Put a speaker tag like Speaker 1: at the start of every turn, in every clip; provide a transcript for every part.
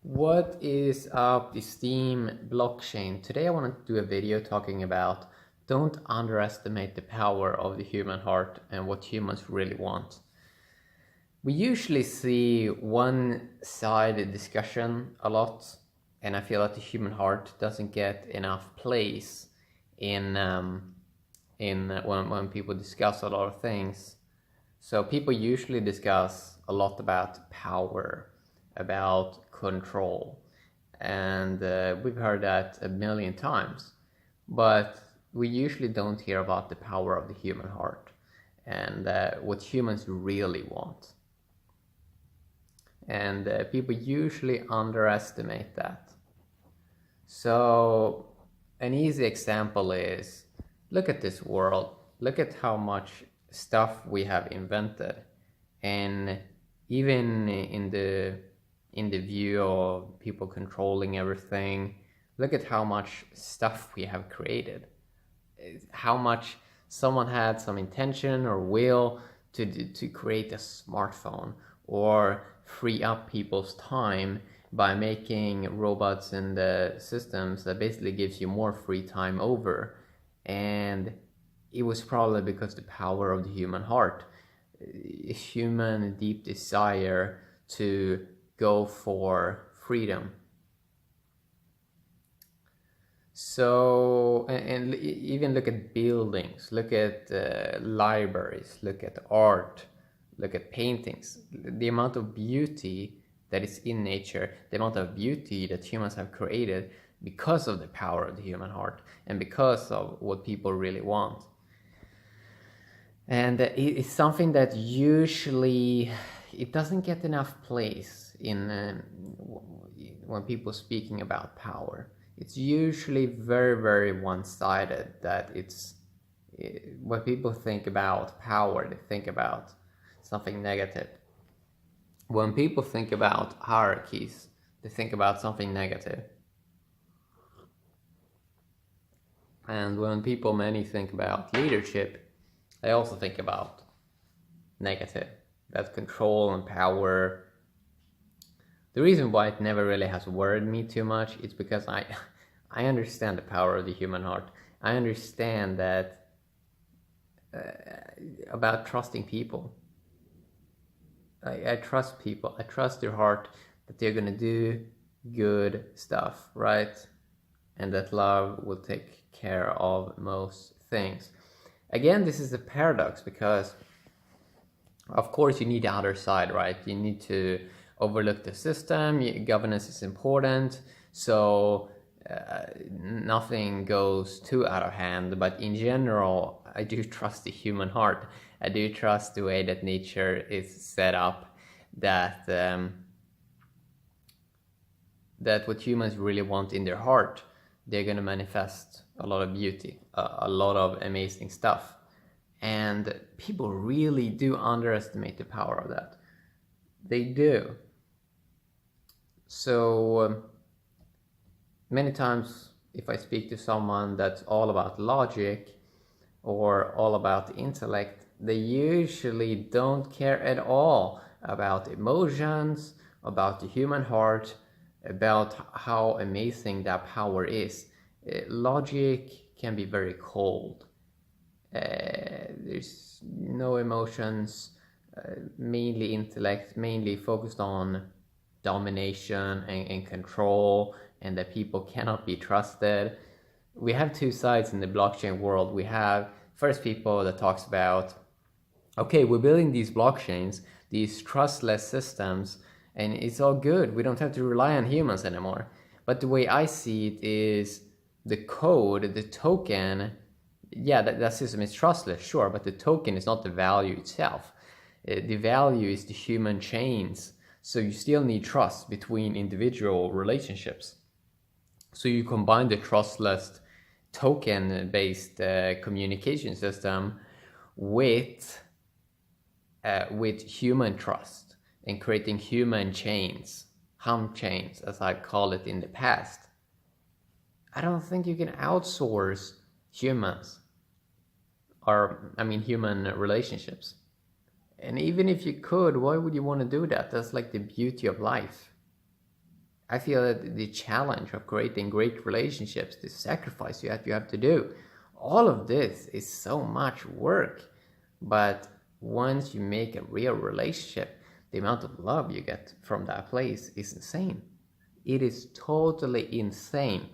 Speaker 1: What is up, the Steem blockchain? Today I want to do a video talking about don't underestimate the power of the human heart and what humans really want. We usually see one-sided discussion a lot, and I feel that the human heart doesn't get enough place in when people discuss a lot of things. So people usually discuss a lot about power, about control, and we've heard that a million times, but we usually don't hear about the power of the human heart and what humans really want. And people usually underestimate that. So an easy example is, look at this world, look at how much stuff we have invented, and even in the view of people controlling everything, look at how much stuff we have created, how much someone had some intention or will to create a smartphone or free up people's time by making robots and systems that basically gives you more free time over. And it was probably because the power of the human heart, a human deep desire to go for freedom. So, and even look at buildings, look at libraries, look at art, look at paintings. The amount of beauty that is in nature, the amount of beauty that humans have created because of the power of the human heart and because of what people really want. And it's something that usually it doesn't get enough place in when people speaking about power. It's usually very, very one-sided. That it's when people think about power, they think about something negative. When people think about hierarchies, they think about something negative. And when people many think about leadership, they also think about negative. That's control and power. The reason why it never really has worried me too much is because I understand the power of the human heart. I understand that about trusting people. I trust people. I trust their heart that they're gonna do good stuff, right? And that love will take care of most things. Again, this is a paradox because, of course, you need the other side, right? You need to overlook the system. Governance is important, so nothing goes too out of hand. But in general, I do trust the human heart. I do trust the way that nature is set up, that that what humans really want in their heart, they're going to manifest a lot of beauty, a lot of amazing stuff. And people really do underestimate the power of that. They do. So many times if I speak to someone that's all about logic or all about intellect, they usually don't care at all about emotions, about the human heart, about how amazing that power is. Logic can be very cold. There's no emotions, mainly intellect, mainly focused on domination and control, and that people cannot be trusted. We have two sides in the blockchain world. We have first people that talks about, okay, we're building these blockchains, these trustless systems, and it's all good. We don't have to rely on humans anymore. But the way I see it is the code, the token, yeah, that system is trustless, sure, but the token is not the value itself. The value is the human chains. So you still need trust between individual relationships. So you combine the trustless token-based communication system with human trust and creating human chains, hum chains, as I call it in the past. I don't think you can outsource humans, or I mean human relationships. And even if you could, why would you want to do that? That's like the beauty of life. I feel that the challenge of creating great relationships, the sacrifice you have to do, all of this is so much work. But once you make a real relationship, the amount of love you get from that place is insane. It is totally insane.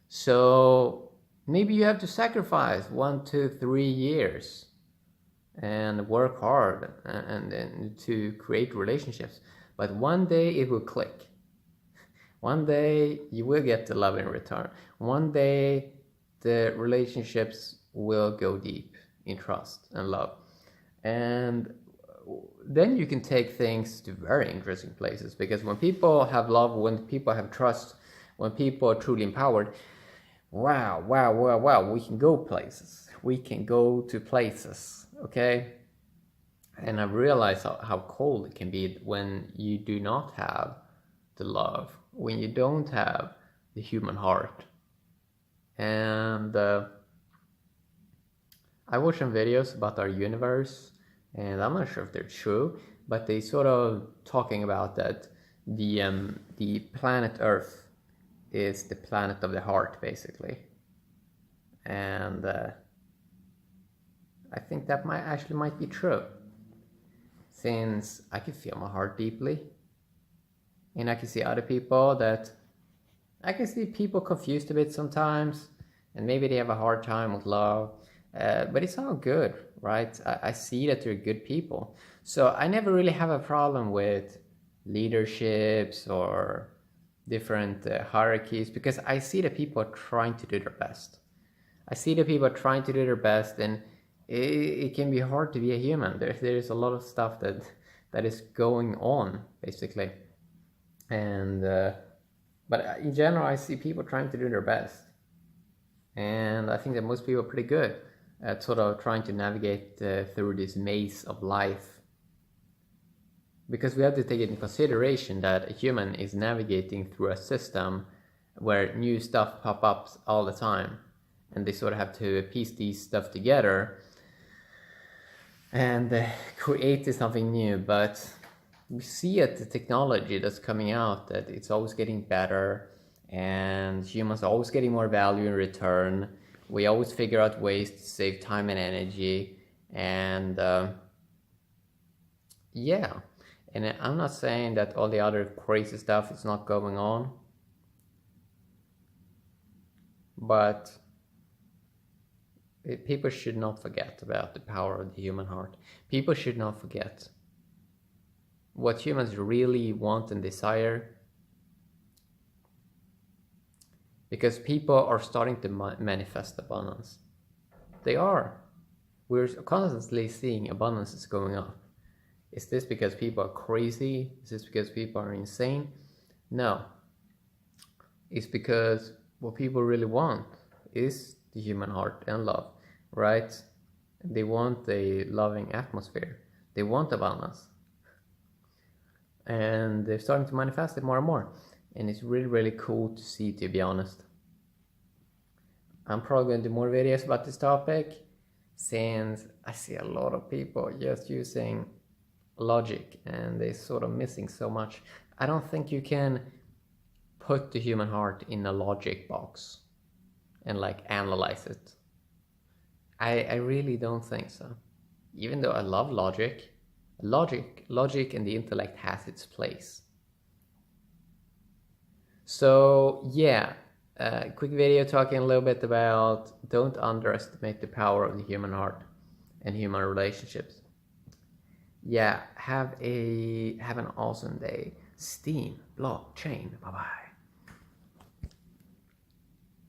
Speaker 1: So maybe you have to sacrifice 1, 2, 3 years and work hard and to create relationships. But one day it will click. One day you will get the love in return. One day the relationships will go deep in trust and love. And then you can take things to very interesting places, because when people have love, when people have trust, when people are truly empowered, wow, we can go places. We can go to places, okay? And I've realized how cold it can be when you do not have the love, when you don't have the human heart. And I watched some videos about our universe, and I'm not sure if they're true, but they sort of talking about that the planet Earth is the planet of the heart, basically. And I think that might be true, since I can feel my heart deeply, and I can see other people that I can see people confused a bit sometimes, and maybe they have a hard time with love, but it's all good, right? I see that they're good people. So I never really have a problem with leaderships or different hierarchies, because I see that people are trying to do their best. I see that people are trying to do their best, and it can be hard to be a human. There's a lot of stuff that is going on, basically. And but in general, I see people trying to do their best. And I think that most people are pretty good at sort of trying to navigate through this maze of life. Because we have to take into consideration that a human is navigating through a system where new stuff pop up all the time. And they sort of have to piece these stuff together and create something new. But we see it, the technology that's coming out, that it's always getting better, and humans are always getting more value in return. We always figure out ways to save time and energy. And yeah, and I'm not saying that all the other crazy stuff is not going on, but people should not forget about the power of the human heart. People should not forget what humans really want and desire, because people are starting to manifest abundance. They are. We're constantly seeing abundance is going up. Is this because people are crazy? Is this because people are insane? No. It's because what people really want is the human heart and love, right? They want a loving atmosphere. They want abundance. And they're starting to manifest it more and more. And it's really, really cool to see, to be honest. I'm probably going to do more videos about this topic, since I see a lot of people just using logic and they're sort of missing so much. I don't think you can put the human heart in a logic box and like analyze it. I really don't think so. Even though I love logic and the intellect has its place. So yeah, quick video talking a little bit about don't underestimate the power of the human heart and human relationships. Yeah, have an awesome day. Steam blockchain. Bye bye.